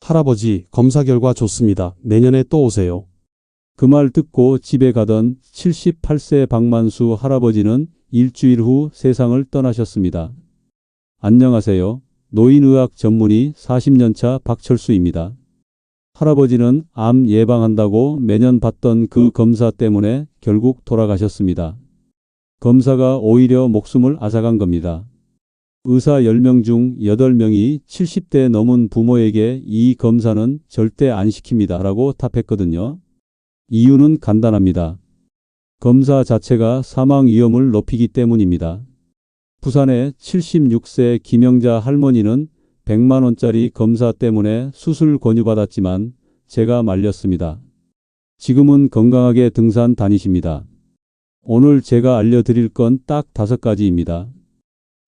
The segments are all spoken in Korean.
할아버지, 검사 결과 좋습니다. 내년에 또 오세요. 그 말 듣고 집에 가던 78세 박만수 할아버지는 일주일 후 세상을 떠나셨습니다. 안녕하세요. 노인의학 전문의 40년차 박철수입니다. 할아버지는 암 예방한다고 매년 받던 그 검사 때문에 결국 돌아가셨습니다. 검사가 오히려 목숨을 앗아간 겁니다. 의사 10명 중 8명이 70대 넘은 부모에게 이 검사는 절대 안 시킵니다 라고 답했거든요. 이유는 간단합니다. 검사 자체가 사망 위험을 높이기 때문입니다. 부산의 76세 김영자 할머니는 100만 원짜리 검사 때문에 수술 권유받았지만 제가 말렸습니다. 지금은 건강하게 등산 다니십니다. 오늘 제가 알려드릴 건 딱 5가지입니다.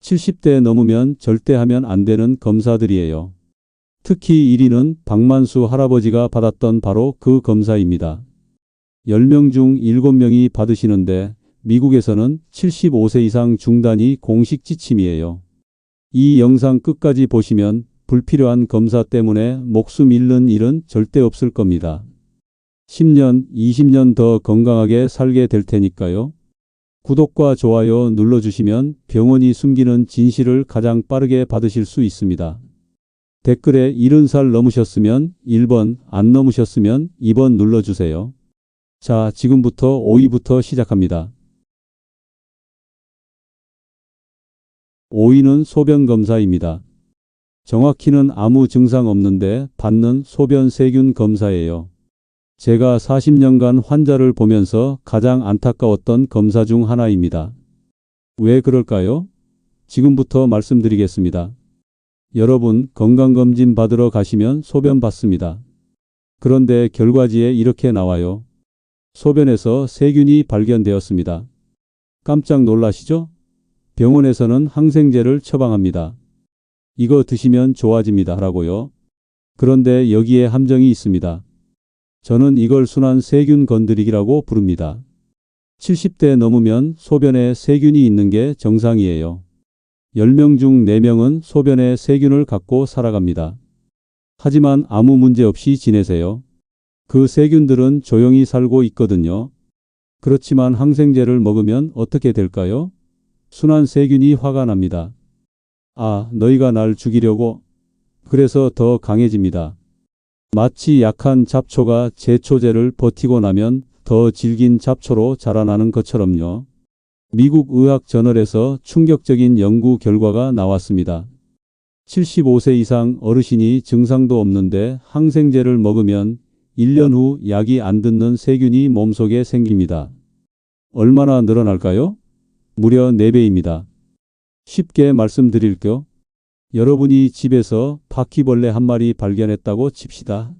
70대 넘으면 절대 하면 안 되는 검사들이에요. 특히 1위는 박만수 할아버지가 받았던 바로 그 검사입니다. 10명 중 7명이 받으시는데 미국에서는 75세 이상 중단이 공식 지침이에요. 이 영상 끝까지 보시면 불필요한 검사 때문에 목숨 잃는 일은 절대 없을 겁니다. 10년, 20년 더 건강하게 살게 될 테니까요. 구독과 좋아요 눌러주시면 병원이 숨기는 진실을 가장 빠르게 받으실 수 있습니다. 댓글에 70살 넘으셨으면 1번, 안 넘으셨으면 2번 눌러주세요. 자, 지금부터 5위부터 시작합니다. 5위는 소변검사입니다. 정확히는 아무 증상 없는데 받는 소변 세균 검사예요. 제가 40년간 환자를 보면서 가장 안타까웠던 검사 중 하나입니다. 왜 그럴까요? 지금부터 말씀드리겠습니다. 여러분, 건강검진 받으러 가시면 소변 받습니다. 그런데 결과지에 이렇게 나와요. 소변에서 세균이 발견되었습니다. 깜짝 놀라시죠? 병원에서는 항생제를 처방합니다. 이거 드시면 좋아집니다 라고요. 그런데 여기에 함정이 있습니다. 저는 이걸 순환 세균 건드리기라고 부릅니다. 70대 넘으면 소변에 세균이 있는 게 정상이에요. 10명 중 4명은 소변에 세균을 갖고 살아갑니다. 하지만 아무 문제 없이 지내세요. 그 세균들은 조용히 살고 있거든요. 그렇지만 항생제를 먹으면 어떻게 될까요? 순환 세균이 화가 납니다. 아, 너희가 날 죽이려고? 그래서 더 강해집니다. 마치 약한 잡초가 제초제를 버티고 나면 더 질긴 잡초로 자라나는 것처럼요. 미국 의학 저널에서 충격적인 연구 결과가 나왔습니다. 75세 이상 어르신이 증상도 없는데 항생제를 먹으면 1년 후 약이 안 듣는 세균이 몸속에 생깁니다. 얼마나 늘어날까요? 무려 4배입니다. 쉽게 말씀드릴게요. 여러분이 집에서 바퀴벌레 한 마리 발견했다고 칩시다.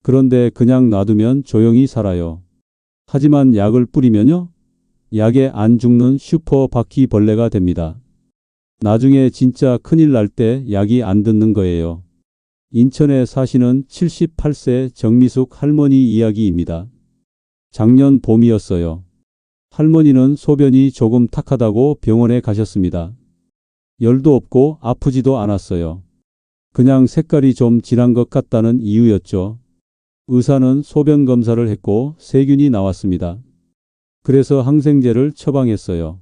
그런데 그냥 놔두면 조용히 살아요. 하지만 약을 뿌리면요. 약에 안 죽는 슈퍼 바퀴벌레가 됩니다. 나중에 진짜 큰일 날 때 약이 안 듣는 거예요. 인천에 사시는 78세 정미숙 할머니 이야기입니다. 작년 봄이었어요. 할머니는 소변이 조금 탁하다고 병원에 가셨습니다. 열도 없고 아프지도 않았어요. 그냥 색깔이 좀 진한 것 같다는 이유였죠. 의사는 소변 검사를 했고 세균이 나왔습니다. 그래서 항생제를 처방했어요.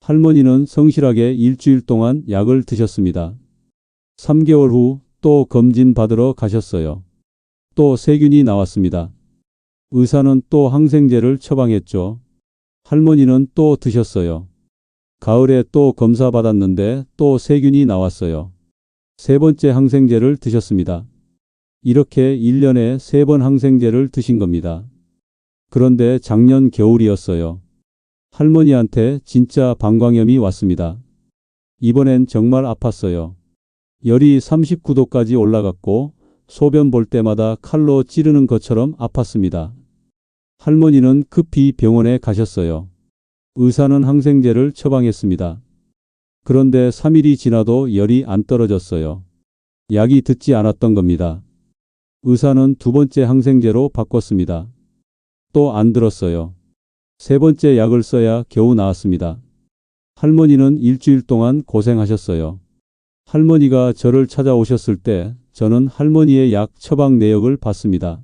할머니는 성실하게 일주일 동안 약을 드셨습니다. 3개월 후 또 검진 받으러 가셨어요. 또 세균이 나왔습니다. 의사는 또 항생제를 처방했죠. 할머니는 또 드셨어요. 가을에 또 검사 받았는데 또 세균이 나왔어요. 3번째 항생제를 드셨습니다. 이렇게 1년에 3번 항생제를 드신 겁니다. 그런데 작년 겨울이었어요. 할머니한테 진짜 방광염이 왔습니다. 이번엔 정말 아팠어요. 열이 39도까지 올라갔고 소변 볼 때마다 칼로 찌르는 것처럼 아팠습니다. 할머니는 급히 병원에 가셨어요. 의사는 항생제를 처방했습니다. 그런데 3일이 지나도 열이 안 떨어졌어요. 약이 듣지 않았던 겁니다. 의사는 2번째 항생제로 바꿨습니다. 또 안 들었어요. 3번째 약을 써야 겨우 나았습니다. 할머니는 일주일 동안 고생하셨어요. 할머니가 저를 찾아오셨을 때 저는 할머니의 약 처방 내역을 봤습니다.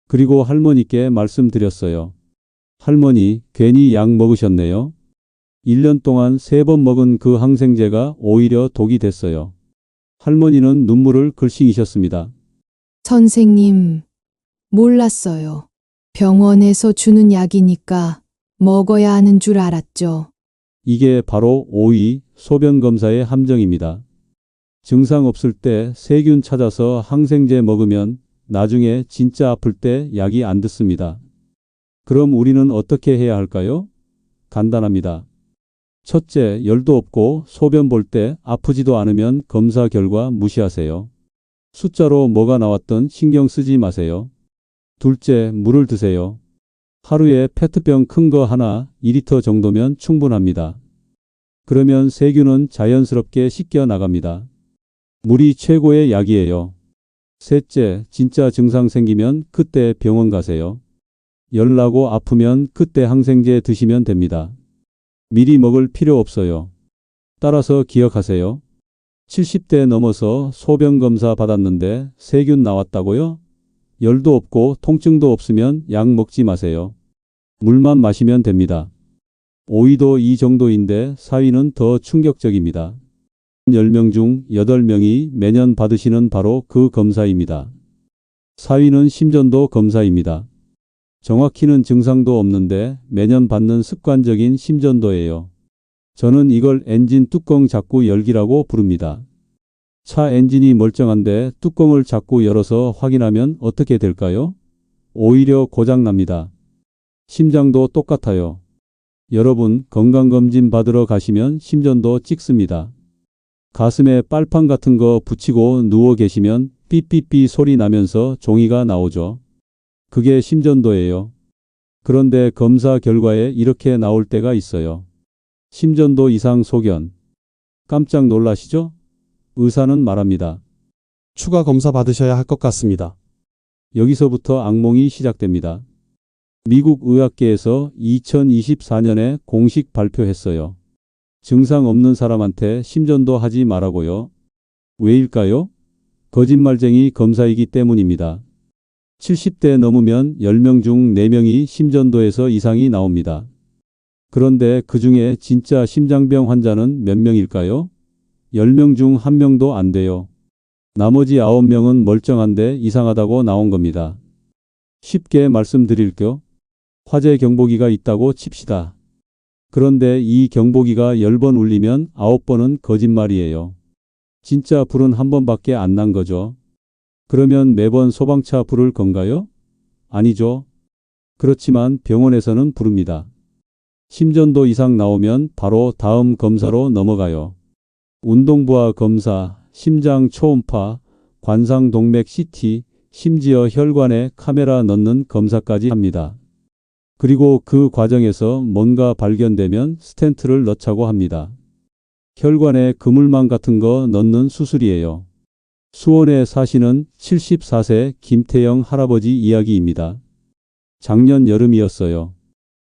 그리고 할머니께 말씀드렸어요. 할머니, 괜히 약 먹으셨네요. 1년 동안 3번 먹은 그 항생제가 오히려 독이 됐어요. 할머니는 눈물을 글썽이셨습니다. 선생님, 몰랐어요. 병원에서 주는 약이니까 먹어야 하는 줄 알았죠. 이게 바로 오이, 소변검사의 함정입니다. 증상 없을 때 세균 찾아서 항생제 먹으면 나중에 진짜 아플 때 약이 안 듣습니다. 그럼 우리는 어떻게 해야 할까요? 간단합니다. 첫째, 열도 없고 소변 볼 때 아프지도 않으면 검사 결과 무시하세요. 숫자로 뭐가 나왔든 신경 쓰지 마세요. 둘째, 물을 드세요. 하루에 페트병 큰 거 하나 2리터 정도면 충분합니다. 그러면 세균은 자연스럽게 씻겨 나갑니다. 물이 최고의 약이에요. 셋째, 진짜 증상 생기면 그때 병원 가세요. 열 나고 아프면 그때 항생제 드시면 됩니다. 미리 먹을 필요 없어요. 따라서 기억하세요. 70대 넘어서 소변 검사 받았는데 세균 나왔다고요? 열도 없고 통증도 없으면 약 먹지 마세요. 물만 마시면 됩니다. 오이도 이 정도인데 사위는 더 충격적입니다. 10명 중 8명이 매년 받으시는 바로 그 검사입니다. 사위는 심전도 검사입니다. 정확히는 증상도 없는데 매년 받는 습관적인 심전도예요. 저는 이걸 엔진 뚜껑 자꾸 열기라고 부릅니다. 차 엔진이 멀쩡한데 뚜껑을 자꾸 열어서 확인하면 어떻게 될까요? 오히려 고장납니다. 심장도 똑같아요. 여러분, 건강검진 받으러 가시면 심전도 찍습니다. 가슴에 빨판 같은 거 붙이고 누워 계시면 삐삐삐 소리 나면서 종이가 나오죠. 그게 심전도예요. 그런데 검사 결과에 이렇게 나올 때가 있어요. 심전도 이상 소견. 깜짝 놀라시죠? 의사는 말합니다. 추가 검사 받으셔야 할 것 같습니다. 여기서부터 악몽이 시작됩니다. 미국 의학계에서 2024년에 공식 발표했어요. 증상 없는 사람한테 심전도 하지 말라고요. 왜일까요? 거짓말쟁이 검사이기 때문입니다. 70대 넘으면 10명 중 4명이 심전도에서 이상이 나옵니다. 그런데 그 중에 진짜 심장병 환자는 몇 명일까요? 10명 중 1명도 안 돼요. 나머지 9명은 멀쩡한데 이상하다고 나온 겁니다. 쉽게 말씀드릴게요. 화재 경보기가 있다고 칩시다. 그런데 이 경보기가 10번 울리면 9번은 거짓말이에요. 진짜 불은 한 번밖에 안 난 거죠. 그러면 매번 소방차 부를 건가요? 아니죠. 그렇지만 병원에서는 부릅니다. 심전도 이상 나오면 바로 다음 검사로 넘어가요. 운동부하 검사, 심장 초음파, 관상동맥 CT, 심지어 혈관에 카메라 넣는 검사까지 합니다. 그리고 그 과정에서 뭔가 발견되면 스텐트를 넣자고 합니다. 혈관에 그물망 같은 거 넣는 수술이에요. 수원에 사시는 74세 김태영 할아버지 이야기입니다. 작년 여름이었어요.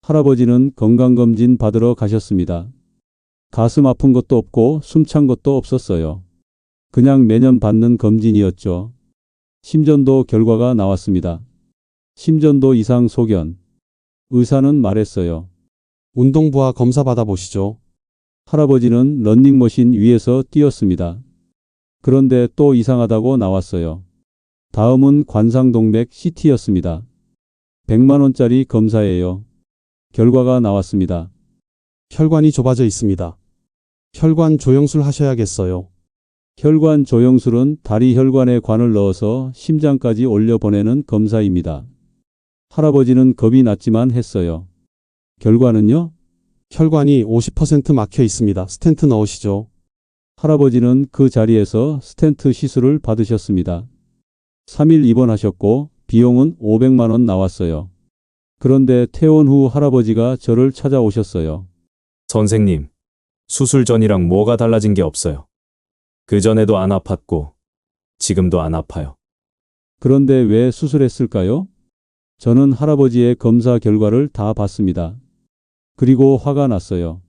할아버지는 건강검진 받으러 가셨습니다. 가슴 아픈 것도 없고 숨찬 것도 없었어요. 그냥 매년 받는 검진이었죠. 심전도 결과가 나왔습니다. 심전도 이상 소견. 의사는 말했어요. 운동부하 검사 받아보시죠. 할아버지는 런닝머신 위에서 뛰었습니다. 그런데 또 이상하다고 나왔어요. 다음은 관상동맥 CT였습니다. 100만 원짜리 검사예요. 결과가 나왔습니다. 혈관이 좁아져 있습니다. 혈관 조영술 하셔야겠어요. 혈관 조영술은 다리 혈관에 관을 넣어서 심장까지 올려보내는 검사입니다. 할아버지는 겁이 났지만 했어요. 결과는요? 혈관이 50% 막혀 있습니다. 스텐트 넣으시죠. 할아버지는 그 자리에서 스텐트 시술을 받으셨습니다. 3일 입원하셨고 비용은 500만 원 나왔어요. 그런데 퇴원 후 할아버지가 저를 찾아오셨어요. 선생님, 수술 전이랑 뭐가 달라진 게 없어요. 그전에도 안 아팠고 지금도 안 아파요. 그런데 왜 수술했을까요? 저는 할아버지의 검사 결과를 다 봤습니다. 그리고 화가 났어요.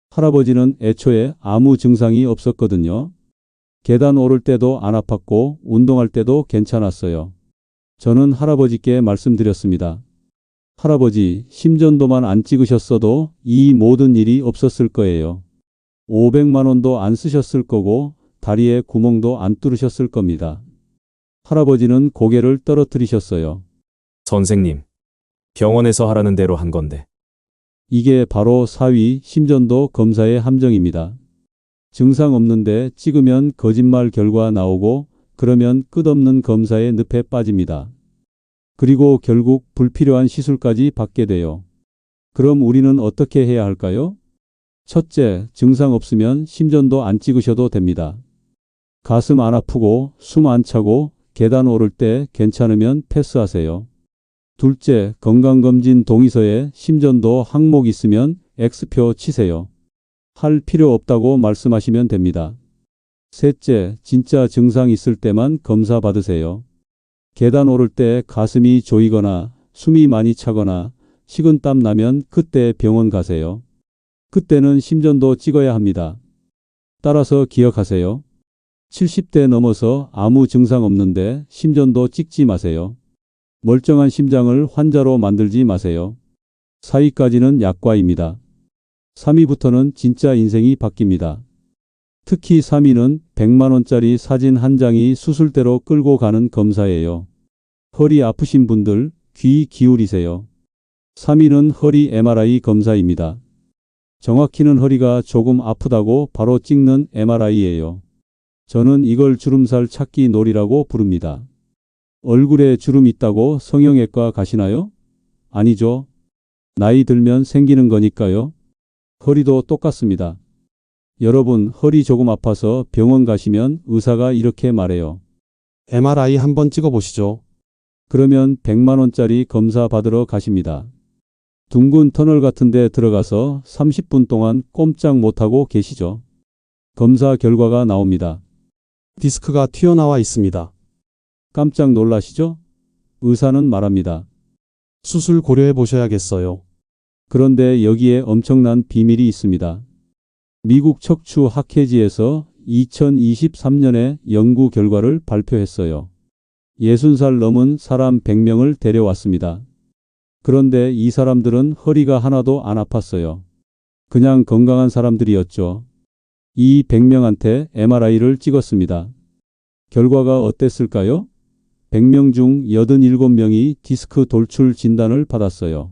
할아버지는 애초에 아무 증상이 없었거든요. 계단 오를 때도 안 아팠고 운동할 때도 괜찮았어요. 저는 할아버지께 말씀드렸습니다. 할아버지, 심전도만 안 찍으셨어도 이 모든 일이 없었을 거예요. 500만 원도 안 쓰셨을 거고 다리에 구멍도 안 뚫으셨을 겁니다. 할아버지는 고개를 떨어뜨리셨어요. 선생님, 병원에서 하라는 대로 한 건데. 이게 바로 사위 심전도 검사의 함정입니다. 증상 없는데 찍으면 거짓말 결과 나오고 그러면 끝없는 검사의 늪에 빠집니다. 그리고 결국 불필요한 시술까지 받게 돼요. 그럼 우리는 어떻게 해야 할까요? 첫째, 증상 없으면 심전도 안 찍으셔도 됩니다. 가슴 안 아프고 숨 안 차고 계단 오를 때 괜찮으면 패스하세요. 둘째, 건강검진 동의서에 심전도 항목 있으면 X표 치세요. 할 필요 없다고 말씀하시면 됩니다. 셋째, 진짜 증상 있을 때만 검사 받으세요. 계단 오를 때 가슴이 조이거나 숨이 많이 차거나 식은땀 나면 그때 병원 가세요. 그때는 심전도 찍어야 합니다. 따라서 기억하세요. 70대 넘어서 아무 증상 없는데 심전도 찍지 마세요. 멀쩡한 심장을 환자로 만들지 마세요. 4위까지는 약과입니다. 3위부터는 진짜 인생이 바뀝니다. 특히 3위는 100만 원짜리 사진 한 장이 수술대로 끌고 가는 검사예요. 허리 아프신 분들 귀 기울이세요. 3위는 허리 MRI 검사입니다. 정확히는 허리가 조금 아프다고 바로 찍는 MRI예요. 저는 이걸 주름살 찾기 놀이라고 부릅니다. 얼굴에 주름 있다고 성형외과 가시나요? 아니죠. 나이 들면 생기는 거니까요. 허리도 똑같습니다. 여러분, 허리 조금 아파서 병원 가시면 의사가 이렇게 말해요. MRI 한번 찍어보시죠. 그러면 100만 원짜리 검사 받으러 가십니다. 둥근 터널 같은 데 들어가서 30분 동안 꼼짝 못하고 계시죠. 검사 결과가 나옵니다. 디스크가 튀어나와 있습니다. 깜짝 놀라시죠? 의사는 말합니다. 수술 고려해 보셔야겠어요. 그런데 여기에 엄청난 비밀이 있습니다. 미국 척추 학회지에서 2023년에 연구 결과를 발표했어요. 60살 넘은 사람 100명을 데려왔습니다. 그런데 이 사람들은 허리가 하나도 안 아팠어요. 그냥 건강한 사람들이었죠. 이 100명한테 MRI를 찍었습니다. 결과가 어땠을까요? 100명 중 87명이 디스크 돌출 진단을 받았어요.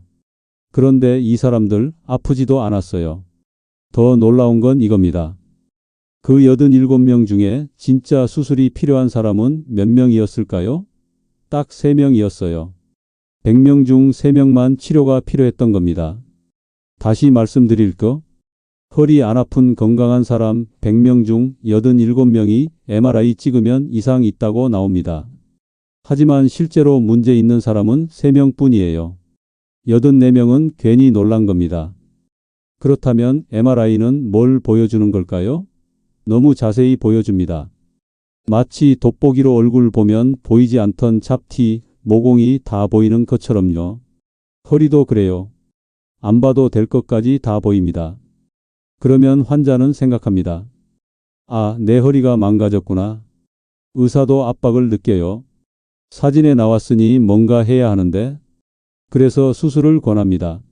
그런데 이 사람들 아프지도 않았어요. 더 놀라운 건 이겁니다. 그 87명 중에 진짜 수술이 필요한 사람은 몇 명이었을까요? 딱 3명이었어요. 100명 중 3명만 치료가 필요했던 겁니다. 다시 말씀드릴 거, 허리 안 아픈 건강한 사람 100명 중 87명이 MRI 찍으면 이상 있다고 나옵니다. 하지만 실제로 문제 있는 사람은 3명뿐이에요. 84명은 괜히 놀란 겁니다. 그렇다면 MRI는 뭘 보여주는 걸까요? 너무 자세히 보여줍니다. 마치 돋보기로 얼굴 보면 보이지 않던 잡티, 모공이 다 보이는 것처럼요. 허리도 그래요. 안 봐도 될 것까지 다 보입니다. 그러면 환자는 생각합니다. 아, 내 허리가 망가졌구나. 의사도 압박을 느껴요. 사진에 나왔으니 뭔가 해야 하는데. 그래서 수술을 권합니다.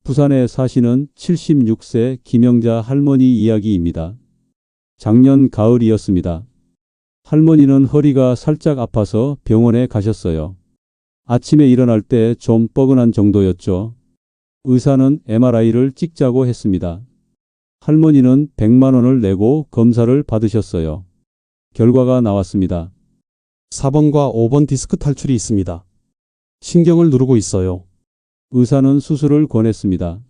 부산에 사시는 76세 김영자 할머니 이야기입니다. 작년 가을이었습니다. 할머니는 허리가 살짝 아파서 병원에 가셨어요. 아침에 일어날 때 좀 뻐근한 정도였죠. 의사는 MRI를 찍자고 했습니다. 할머니는 100만 원을 내고 검사를 받으셨어요. 결과가 나왔습니다. 4번과 5번 디스크 탈출이 있습니다. 신경을 누르고 있어요. 의사는 수술을 권했습니다.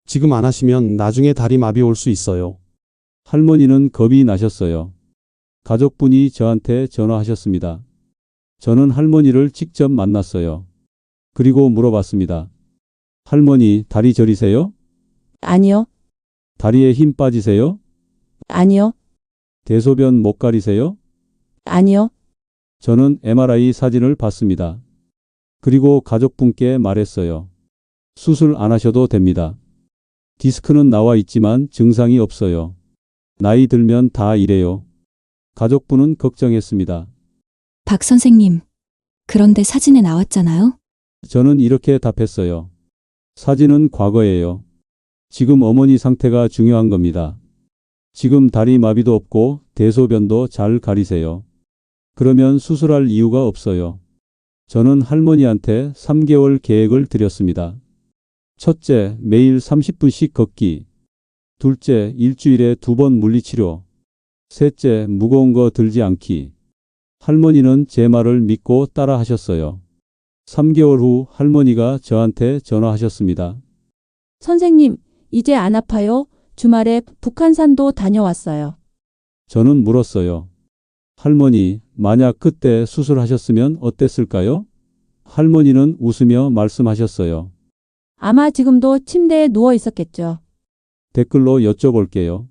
지금 안 하시면 나중에 다리 마비 올 수 있어요. 할머니는 겁이 나셨어요. 가족분이 저한테 전화하셨습니다. 저는 할머니를 직접 만났어요. 그리고 물어봤습니다. 할머니, 다리 저리세요? 아니요, 다리에 힘 빠지세요? 아니요, 대소변 못 가리세요? 아니요. 저는 MRI 사진을 봤습니다. 그리고 가족분께 말했어요. 수술 안 하셔도 됩니다. 디스크는 나와 있지만 증상이 없어요. 나이 들면 다 이래요. 가족부는 걱정했습니다. 박 선생님, 그런데 사진에 나왔잖아요? 저는 이렇게 답했어요. 사진은 과거예요. 지금 어머니 상태가 중요한 겁니다. 지금 다리 마비도 없고 대소변도 잘 가리세요. 그러면 수술할 이유가 없어요. 저는 할머니한테 3개월 계획을 드렸습니다. 첫째, 매일 30분씩 걷기. 둘째, 일주일에 2번 물리치료. 셋째, 무거운 거 들지 않기. 할머니는 제 말을 믿고 따라 하셨어요. 3개월 후 할머니가 저한테 전화하셨습니다. 선생님, 이제 안 아파요? 주말에 북한산도 다녀왔어요. 저는 물었어요. 할머니, 만약 그때 수술하셨으면 어땠을까요? 할머니는 웃으며 말씀하셨어요. 아마 지금도 침대에 누워 있었겠죠. 댓글로 여쭤볼게요.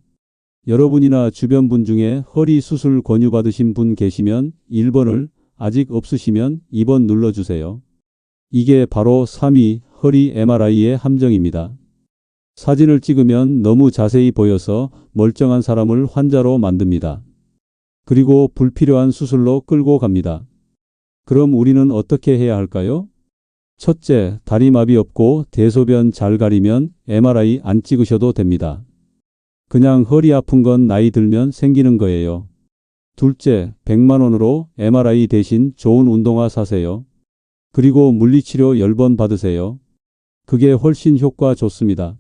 여러분이나 주변 분 중에 허리 수술 권유받으신 분 계시면 1번을, 아직 없으시면 2번 눌러주세요. 이게 바로 3위 허리 MRI의 함정입니다. 사진을 찍으면 너무 자세히 보여서 멀쩡한 사람을 환자로 만듭니다. 그리고 불필요한 수술로 끌고 갑니다. 그럼 우리는 어떻게 해야 할까요? 첫째, 다리마비 없고 대소변 잘 가리면 MRI 안 찍으셔도 됩니다. 그냥 허리 아픈 건 나이 들면 생기는 거예요. 둘째, 100만 원으로 MRI 대신 좋은 운동화 사세요. 그리고 물리치료 10번 받으세요. 그게 훨씬 효과 좋습니다.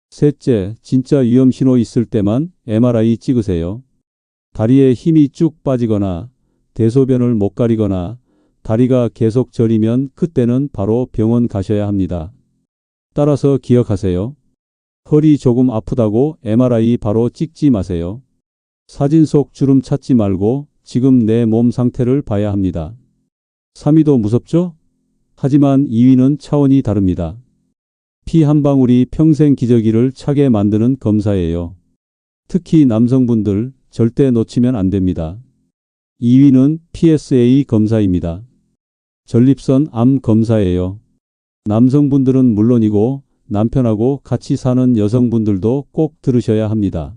셋째, 진짜 위험신호 있을 때만 MRI 찍으세요. 다리에 힘이 쭉 빠지거나 대소변을 못 가리거나 다리가 계속 저리면 그때는 바로 병원 가셔야 합니다. 따라서 기억하세요. 허리 조금 아프다고 MRI 바로 찍지 마세요. 사진 속 주름 찾지 말고 지금 내 몸 상태를 봐야 합니다. 3위도 무섭죠? 하지만 2위는 차원이 다릅니다. 피 한 방울이 평생 기저귀를 차게 만드는 검사예요. 특히 남성분들 절대 놓치면 안 됩니다. 2위는 PSA 검사입니다. 전립선 암 검사예요. 남성분들은 물론이고 남편하고 같이 사는 여성분들도 꼭 들으셔야 합니다.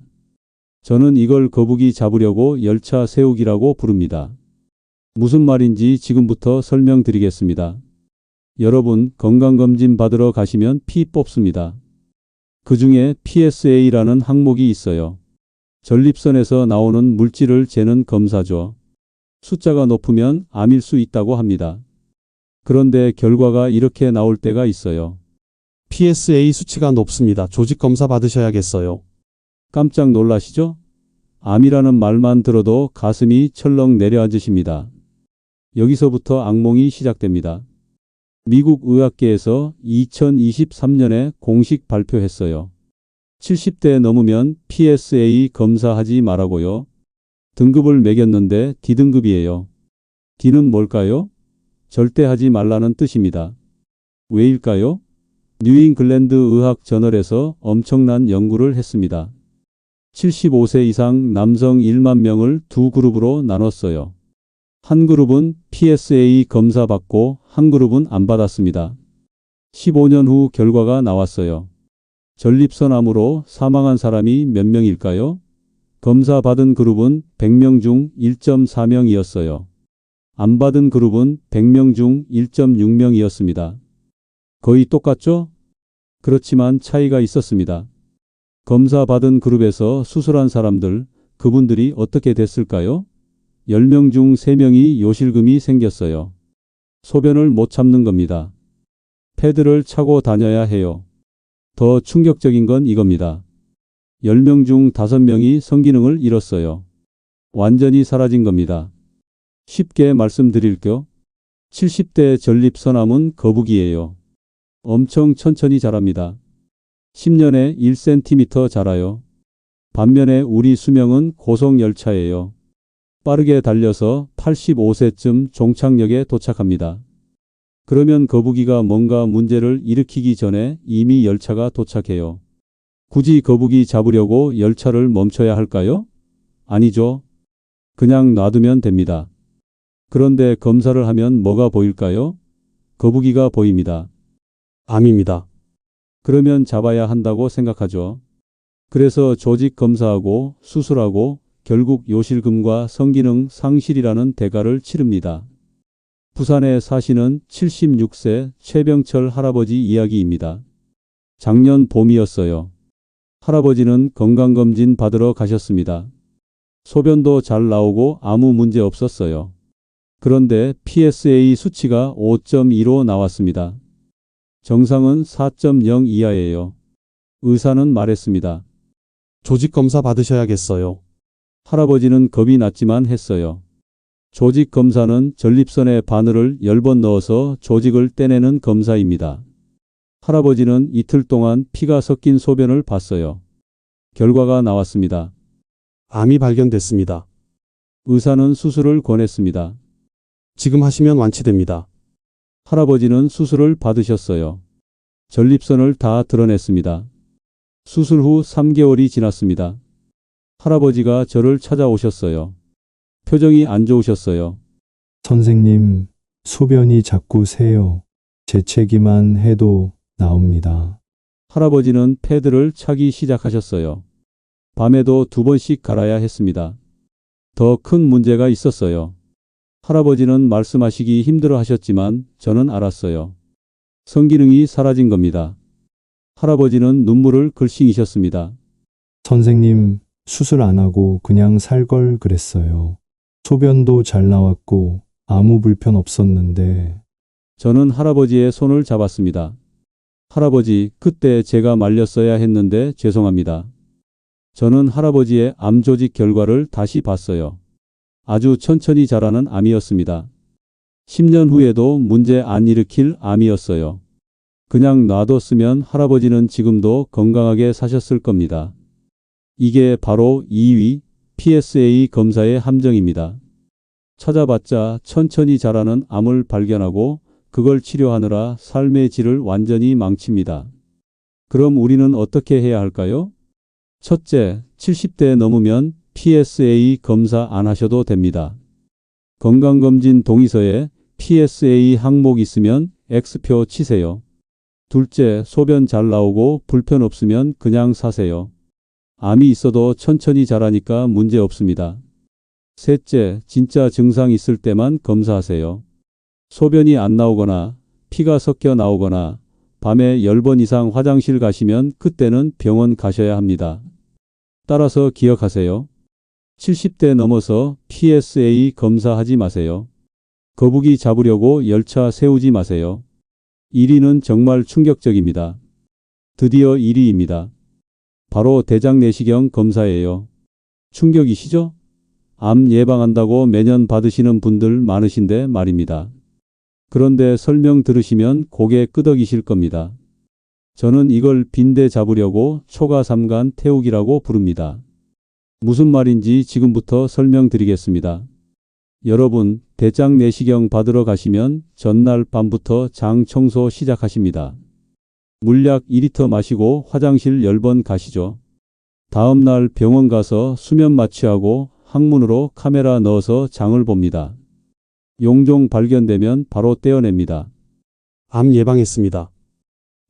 저는 이걸 거북이 잡으려고 열차 세우기라고 부릅니다. 무슨 말인지 지금부터 설명드리겠습니다. 여러분, 건강검진 받으러 가시면 피 뽑습니다. 그 중에 PSA라는 항목이 있어요. 전립선에서 나오는 물질을 재는 검사죠. 숫자가 높으면 암일 수 있다고 합니다. 그런데 결과가 이렇게 나올 때가 있어요. PSA 수치가 높습니다. 조직 검사 받으셔야겠어요. 깜짝 놀라시죠? 암이라는 말만 들어도 가슴이 철렁 내려앉으십니다. 여기서부터 악몽이 시작됩니다. 미국 의학계에서 2023년에 공식 발표했어요. 70대 넘으면 PSA 검사하지 말라고요. 등급을 매겼는데 D등급이에요. D는 뭘까요? 절대 하지 말라는 뜻입니다. 왜일까요? 뉴잉글랜드 의학 저널에서 엄청난 연구를 했습니다. 75세 이상 남성 1만 명을 두 그룹으로 나눴어요. 한 그룹은 PSA 검사 받고 한 그룹은 안 받았습니다. 15년 후 결과가 나왔어요. 전립선암으로 사망한 사람이 몇 명일까요? 검사 받은 그룹은 100명 중 1.4명이었어요. 안 받은 그룹은 100명 중 1.6명이었습니다. 거의 똑같죠? 그렇지만 차이가 있었습니다. 검사 받은 그룹에서 수술한 사람들, 그분들이 어떻게 됐을까요? 10명 중 3명이 요실금이 생겼어요. 소변을 못 참는 겁니다. 패드를 차고 다녀야 해요. 더 충격적인 건 이겁니다. 10명 중 5명이 성기능을 잃었어요. 완전히 사라진 겁니다. 쉽게 말씀드릴게요. 70대 전립선암은 거북이에요. 엄청 천천히 자랍니다. 10년에 1cm 자라요. 반면에 우리 수명은 고속열차예요. 빠르게 달려서 85세쯤 종착역에 도착합니다. 그러면 거북이가 뭔가 문제를 일으키기 전에 이미 열차가 도착해요. 굳이 거북이 잡으려고 열차를 멈춰야 할까요? 아니죠. 그냥 놔두면 됩니다. 그런데 검사를 하면 뭐가 보일까요? 거북이가 보입니다. 암입니다. 그러면 잡아야 한다고 생각하죠. 그래서 조직 검사하고 수술하고 결국 요실금과 성기능 상실이라는 대가를 치릅니다. 부산에 사시는 76세 최병철 할아버지 이야기입니다. 작년 봄이었어요. 할아버지는 건강검진 받으러 가셨습니다. 소변도 잘 나오고 아무 문제 없었어요. 그런데 PSA 수치가 5.2로 나왔습니다. 정상은 4.0 이하예요. 의사는 말했습니다. 조직검사 받으셔야겠어요. 할아버지는 겁이 났지만 했어요. 조직 검사는 전립선에 바늘을 10번 넣어서 조직을 떼내는 검사입니다. 할아버지는 이틀 동안 피가 섞인 소변을 봤어요. 결과가 나왔습니다. 암이 발견됐습니다. 의사는 수술을 권했습니다. 지금 하시면 완치됩니다. 할아버지는 수술을 받으셨어요. 전립선을 다 드러냈습니다. 수술 후 3개월이 지났습니다. 할아버지가 저를 찾아오셨어요. 표정이 안 좋으셨어요. 선생님, 소변이 자꾸 새요. 재채기만 해도 나옵니다. 할아버지는 패드를 차기 시작하셨어요. 밤에도 2번씩 갈아야 했습니다. 더 큰 문제가 있었어요. 할아버지는 말씀하시기 힘들어 하셨지만 저는 알았어요. 성기능이 사라진 겁니다. 할아버지는 눈물을 글썽이셨습니다. 선생님, 수술 안 하고 그냥 살 걸 그랬어요. 소변도 잘 나왔고 아무 불편 없었는데. 저는 할아버지의 손을 잡았습니다. 할아버지, 그때 제가 말렸어야 했는데 죄송합니다. 저는 할아버지의 암 조직 결과를 다시 봤어요. 아주 천천히 자라는 암이었습니다. 10년 후에도 문제 안 일으킬 암이었어요. 그냥 놔뒀으면 할아버지는 지금도 건강하게 사셨을 겁니다. 이게 바로 2위 PSA 검사의 함정입니다. 찾아봤자 천천히 자라는 암을 발견하고 그걸 치료하느라 삶의 질을 완전히 망칩니다. 그럼 우리는 어떻게 해야 할까요? 첫째, 70대 넘으면 PSA 검사 안 하셔도 됩니다. 건강검진 동의서에 PSA 항목 있으면 X표 치세요. 둘째, 소변 잘 나오고 불편 없으면 그냥 사세요. 암이 있어도 천천히 자라니까 문제 없습니다. 셋째, 진짜 증상 있을 때만 검사하세요. 소변이 안 나오거나 피가 섞여 나오거나 밤에 10번 이상 화장실 가시면 그때는 병원 가셔야 합니다. 따라서 기억하세요. 70대 넘어서 PSA 검사하지 마세요. 거북이 잡으려고 열차 세우지 마세요. 1위는 정말 충격적입니다. 드디어 1위입니다. 바로 대장내시경 검사예요. 충격이시죠? 암 예방한다고 매년 받으시는 분들 많으신데 말입니다. 그런데 설명 들으시면 고개 끄덕이실 겁니다. 저는 이걸 빈대 잡으려고 초가삼간 태우기라고 부릅니다. 무슨 말인지 지금부터 설명드리겠습니다. 여러분, 대장 내시경 받으러 가시면 전날 밤부터 장 청소 시작하십니다. 물약 2리터 마시고 화장실 10번 가시죠. 다음 날 병원 가서 수면 마취하고 항문으로 카메라 넣어서 장을 봅니다. 용종 발견되면 바로 떼어냅니다. 암 예방했습니다.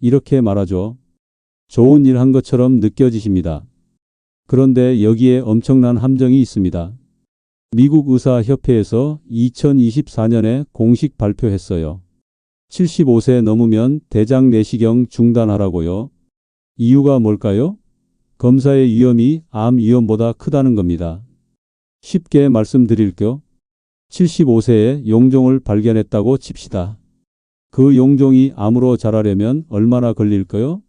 이렇게 말하죠. 좋은 일 한 것처럼 느껴지십니다. 그런데 여기에 엄청난 함정이 있습니다. 미국 의사협회에서 2024년에 공식 발표했어요. 75세 넘으면 대장 내시경 중단하라고요. 이유가 뭘까요? 검사의 위험이 암 위험보다 크다는 겁니다. 쉽게 말씀드릴게요. 75세에 용종을 발견했다고 칩시다. 그 용종이 암으로 자라려면 얼마나 걸릴까요?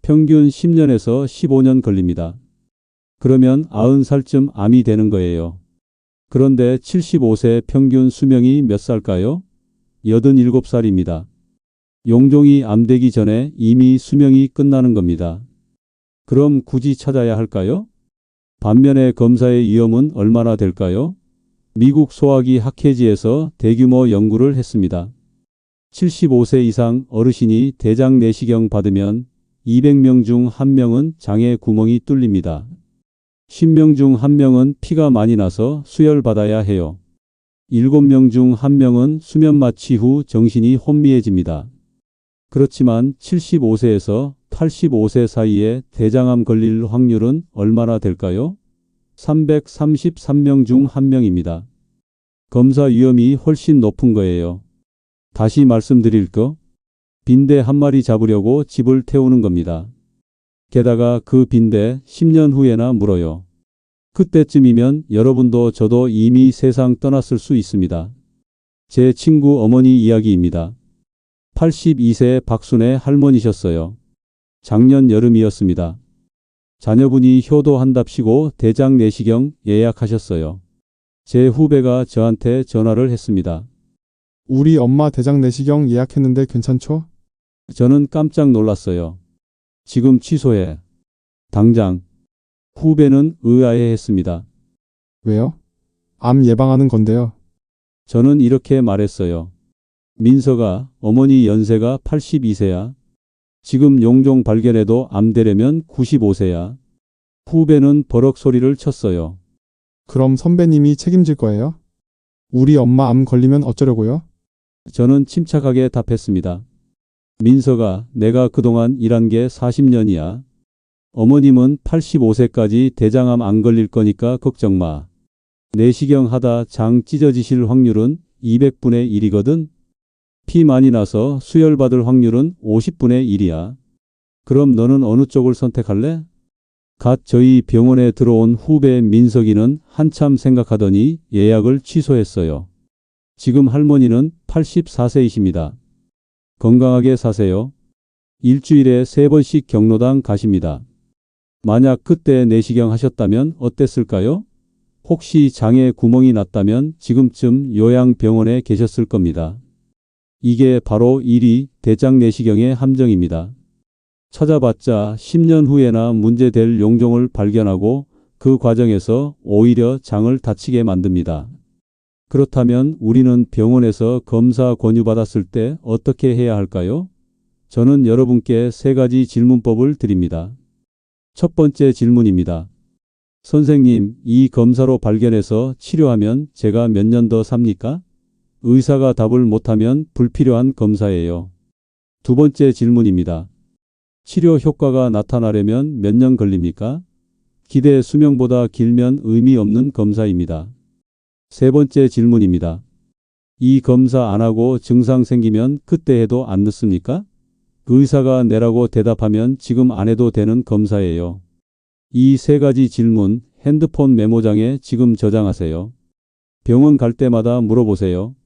평균 10년에서 15년 걸립니다. 그러면 90살쯤 암이 되는 거예요. 그런데 75세 평균 수명이 몇 살까요? 87살입니다. 용종이 암되기 전에 이미 수명이 끝나는 겁니다. 그럼 굳이 찾아야 할까요? 반면에 검사의 위험은 얼마나 될까요? 미국 소화기 학회지에서 대규모 연구를 했습니다. 75세 이상 어르신이 대장 내시경 받으면 200명 중 1명은 장에 구멍이 뚫립니다. 10명 중 1명은 피가 많이 나서 수혈받아야 해요. 7명 중 1명은 수면 마취 후 정신이 혼미해집니다. 그렇지만 75세에서 85세 사이에 대장암 걸릴 확률은 얼마나 될까요? 333명 중 1명입니다. 검사 위험이 훨씬 높은 거예요. 다시 말씀드릴 거, 빈대 한 마리 잡으려고 집을 태우는 겁니다. 게다가 그 빈대 10년 후에나 물어요. 그때쯤이면 여러분도 저도 이미 세상 떠났을 수 있습니다. 제 친구 어머니 이야기입니다. 82세 박순애 할머니셨어요. 작년 여름이었습니다. 자녀분이 효도한답시고 대장 내시경 예약하셨어요. 제 후배가 저한테 전화를 했습니다. 우리 엄마 대장 내시경 예약했는데 괜찮죠? 저는 깜짝 놀랐어요. 지금 취소해. 당장. 후배는 의아해했습니다. 왜요? 암 예방하는 건데요. 저는 이렇게 말했어요. 민서가 어머니 연세가 82세야. 지금 용종 발견해도 암 되려면 95세야. 후배는 버럭 소리를 쳤어요. 그럼 선배님이 책임질 거예요? 우리 엄마 암 걸리면 어쩌려고요? 저는 침착하게 답했습니다. 민서가 내가 그동안 일한 게 40년이야. 어머님은 85세까지 대장암 안 걸릴 거니까 걱정 마. 내시경 하다 장 찢어지실 확률은 200분의 1이거든. 피 많이 나서 수혈받을 확률은 50분의 1이야. 그럼 너는 어느 쪽을 선택할래? 갓 저희 병원에 들어온 후배 민석이는 한참 생각하더니 예약을 취소했어요. 지금 할머니는 84세이십니다. 건강하게 사세요. 일주일에 3번씩 경로당 가십니다. 만약 그때 내시경 하셨다면 어땠을까요? 혹시 장에 구멍이 났다면 지금쯤 요양병원에 계셨을 겁니다. 이게 바로 1위 대장 내시경의 함정입니다. 찾아봤자 10년 후에나 문제될 용종을 발견하고 그 과정에서 오히려 장을 다치게 만듭니다. 그렇다면 우리는 병원에서 검사 권유받았을 때 어떻게 해야 할까요? 저는 여러분께 3가지 질문법을 드립니다. 첫 번째 질문입니다. 선생님, 이 검사로 발견해서 치료하면 제가 몇 년 더 삽니까? 의사가 답을 못하면 불필요한 검사예요. 두 번째 질문입니다. 치료 효과가 나타나려면 몇 년 걸립니까? 기대 수명보다 길면 의미 없는 검사입니다. 세 번째 질문입니다. 이 검사 안 하고 증상 생기면 그때 해도 안 늦습니까? 의사가 내라고 대답하면 지금 안 해도 되는 검사예요. 이 3가지 질문 핸드폰 메모장에 지금 저장하세요. 병원 갈 때마다 물어보세요.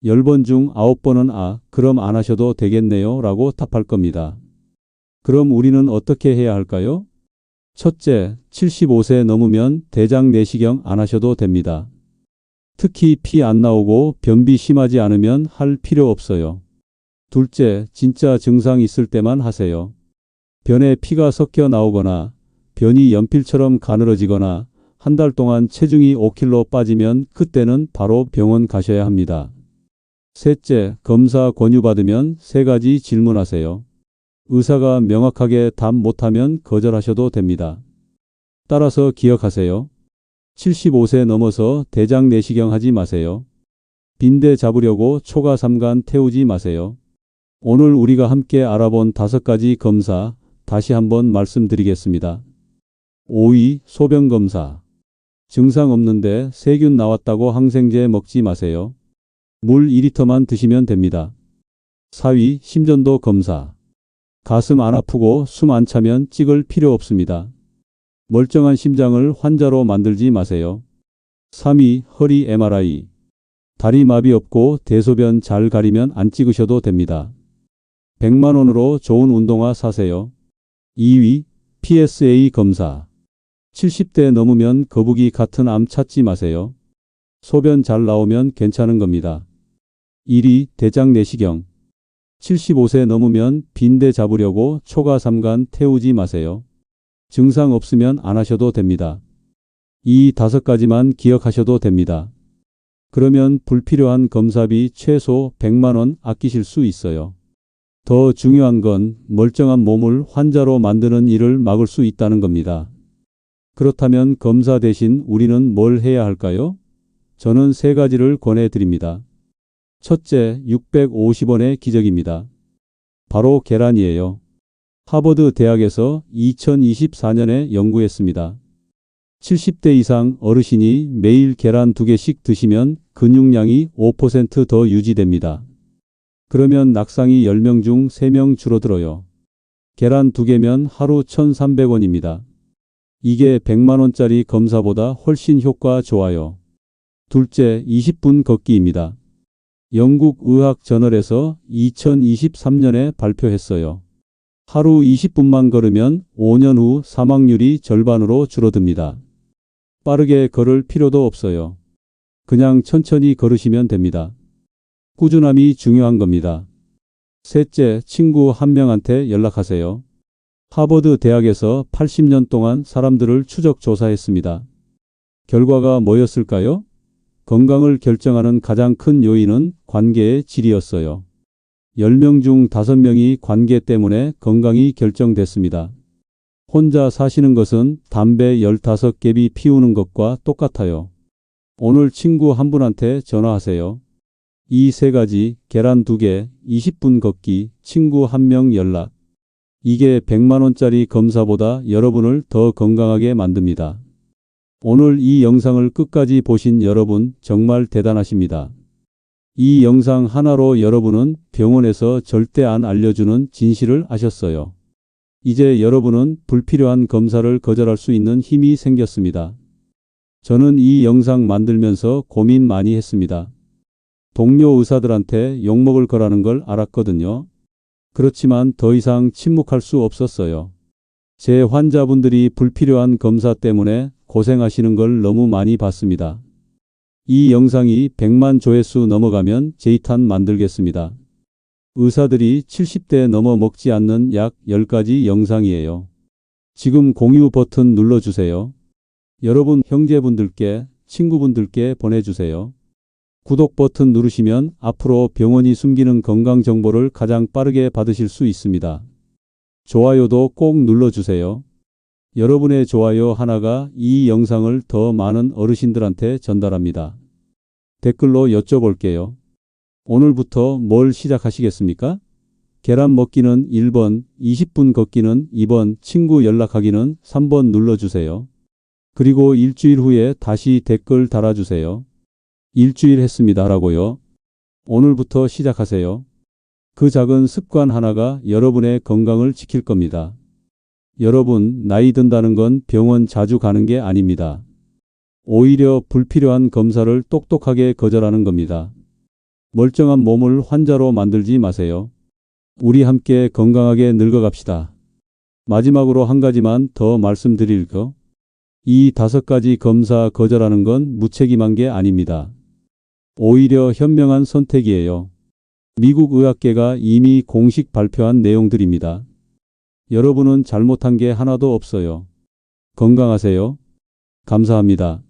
10번 중 9번은 그럼 안 하셔도 되겠네요 라고 답할 겁니다. 그럼 우리는 어떻게 해야 할까요? 첫째, 75세 넘으면 대장 내시경 안 하셔도 됩니다. 특히 피 안 나오고 변비 심하지 않으면 할 필요 없어요. 둘째, 진짜 증상 있을 때만 하세요. 변에 피가 섞여 나오거나 변이 연필처럼 가늘어지거나 한 달 동안 체중이 5kg 빠지면 그때는 바로 병원 가셔야 합니다. 셋째, 검사 권유받으면 3가지 질문하세요. 의사가 명확하게 답 못하면 거절하셔도 됩니다. 따라서 기억하세요. 75세 넘어서 대장 내시경 하지 마세요. 빈대 잡으려고 초가 삼간 태우지 마세요. 오늘 우리가 함께 알아본 5가지 검사 다시 한번 말씀드리겠습니다. 5위, 소변검사. 증상 없는데 세균 나왔다고 항생제 먹지 마세요. 물 2리터만 드시면 됩니다. 4위, 심전도 검사. 가슴 안 아프고 숨 안 차면 찍을 필요 없습니다. 멀쩡한 심장을 환자로 만들지 마세요. 3위, 허리 MRI. 다리 마비 없고 대소변 잘 가리면 안 찍으셔도 됩니다. 100만 원으로 좋은 운동화 사세요. 2위, PSA 검사. 70대 넘으면 거북이 같은 암 찾지 마세요. 소변 잘 나오면 괜찮은 겁니다. 1위, 대장 내시경. 75세 넘으면 빈대 잡으려고 초가 삼간 태우지 마세요. 증상 없으면 안 하셔도 됩니다. 이 5가지만 기억하셔도 됩니다. 그러면 불필요한 검사비 최소 100만 원 아끼실 수 있어요. 더 중요한 건 멀쩡한 몸을 환자로 만드는 일을 막을 수 있다는 겁니다. 그렇다면 검사 대신 우리는 뭘 해야 할까요? 저는 3가지를 권해드립니다. 첫째, 650원의 기적입니다. 바로 계란이에요. 하버드 대학에서 2024년에 연구했습니다. 70대 이상 어르신이 매일 계란 2개씩 드시면 근육량이 5% 더 유지됩니다. 그러면 낙상이 10명 중 3명 줄어들어요. 계란 2개면 하루 1,300원입니다. 이게 100만원짜리 검사보다 훨씬 효과 좋아요. 둘째, 20분 걷기입니다. 영국 의학 저널에서 2023년에 발표했어요. 하루 20분만 걸으면 5년 후 사망률이 절반으로 줄어듭니다. 빠르게 걸을 필요도 없어요. 그냥 천천히 걸으시면 됩니다. 꾸준함이 중요한 겁니다. 셋째, 친구 한 명한테 연락하세요. 하버드 대학에서 80년 동안 사람들을 추적 조사했습니다. 결과가 뭐였을까요? 건강을 결정하는 가장 큰 요인은 관계의 질이었어요. 10명 중 5명이 관계 때문에 건강이 결정됐습니다. 혼자 사시는 것은 담배 15개비 피우는 것과 똑같아요. 오늘 친구 한 분한테 전화하세요. 이 3가지, 계란 2개, 20분 걷기, 친구 1명 연락. 이게 100만원짜리 검사보다 여러분을 더 건강하게 만듭니다. 오늘 이 영상을 끝까지 보신 여러분 정말 대단하십니다. 이 영상 하나로 여러분은 병원에서 절대 안 알려주는 진실을 아셨어요. 이제 여러분은 불필요한 검사를 거절할 수 있는 힘이 생겼습니다. 저는 이 영상 만들면서 고민 많이 했습니다. 동료 의사들한테 욕먹을 거라는 걸 알았거든요. 그렇지만 더 이상 침묵할 수 없었어요. 제 환자분들이 불필요한 검사 때문에 고생하시는 걸 너무 많이 봤습니다. 이 영상이 100만 조회수 넘어가면 제2탄 만들겠습니다. 의사들이 70대 넘어 먹지 않는 약 10가지 영상이에요. 지금 공유 버튼 눌러주세요. 여러분 형제분들께, 친구분들께 보내주세요. 구독 버튼 누르시면 앞으로 병원이 숨기는 건강 정보를 가장 빠르게 받으실 수 있습니다. 좋아요도 꼭 눌러주세요. 여러분의 좋아요 하나가 이 영상을 더 많은 어르신들한테 전달합니다. 댓글로 여쭤볼게요. 오늘부터 뭘 시작하시겠습니까? 계란 먹기는 1번, 20분 걷기는 2번, 친구 연락하기는 3번 눌러주세요. 그리고 일주일 후에 다시 댓글 달아주세요. 일주일 했습니다라고요. 오늘부터 시작하세요. 그 작은 습관 하나가 여러분의 건강을 지킬 겁니다. 여러분, 나이 든다는 건 병원 자주 가는 게 아닙니다. 오히려 불필요한 검사를 똑똑하게 거절하는 겁니다. 멀쩡한 몸을 환자로 만들지 마세요. 우리 함께 건강하게 늙어갑시다. 마지막으로 한 가지만 더 말씀드릴 거. 이 5가지 검사 거절하는 건 무책임한 게 아닙니다. 오히려 현명한 선택이에요. 미국 의학계가 이미 공식 발표한 내용들입니다. 여러분은 잘못한 게 하나도 없어요. 건강하세요. 감사합니다.